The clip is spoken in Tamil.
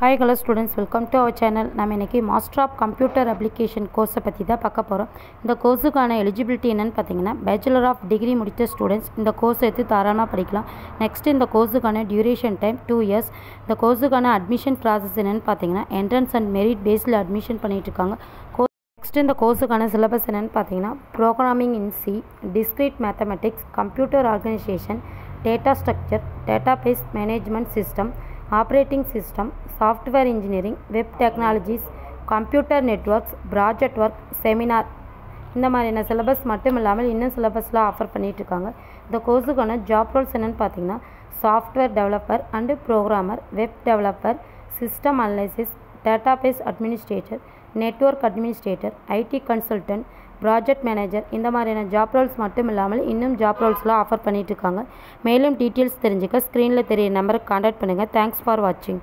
Hi hello students, welcome to our channel. நம்ம இன்னைக்கு மாஸ்டர் ஆஃப் கம்ப்யூட்டர் அப்ளிகேஷன் கோர்ஸை பற்றி தான் பார்க்க போகிறோம். இந்த கோர்ஸுக்கான எலிஜிபிலிட்டி என்னென்னு பார்த்தீங்கன்னா பேச்சுலர் ஆஃப் டிகிரி முடித்த ஸ்டூடெண்ட்ஸ் இந்த கோர்ஸ் எடுத்து தாராளமாக படிக்கலாம். நெக்ஸ்ட் இந்த கோர்ஸுக்கான டியூரேஷன் டைம் 2 years. இந்த கோர்ஸுக்கான அட்மிஷன் ப்ராசஸ் என்னென்னு பார்த்தீங்கன்னா என்ட்ரன்ஸ் அண்ட் மெரிட் பேஸில் அட்மிஷன் பண்ணிகிட்ருக்காங்க. நெக்ஸ்ட் இந்த கோர்ஸுக்கான சிலபஸ் என்னென்னு பார்த்தீங்கன்னா ப்ரோக்ராமிங் இன் C, discrete mathematics, computer organisation, data structure, database management system, operating system, software engineering, web technologies, computer networks, project work, seminar இந்த மாதிரியான சிலபஸ் மட்டும் இல்லாமல் இன்னும் சிலபஸ்லாம் ஆஃபர் பண்ணிகிட்ருக்காங்க. இந்த கோர்ஸுக்கான ஜாப் ரோல்ஸ் என்னென்னு பார்த்தீங்கன்னா software developer and programmer, web developer, system analysis, database administrator, network administrator, IT consultant, project manager இந்த மாதிரியான ஜாப் ரோல்ஸ் மட்டும் இல்லாமல் இன்னும் ஜாப் ரோல்ஸ்லாம் ஆஃபர் பண்ணிகிட்ருக்காங்க. மேலும் டீட்டெயில்ஸ் தெரிஞ்சுக்க ஸ்க்ரீனில் தெரிய நம்பருக்கு கான்டாக்ட் பண்ணுங்கள். தேங்க்ஸ் ஃபார் வாட்சிங்.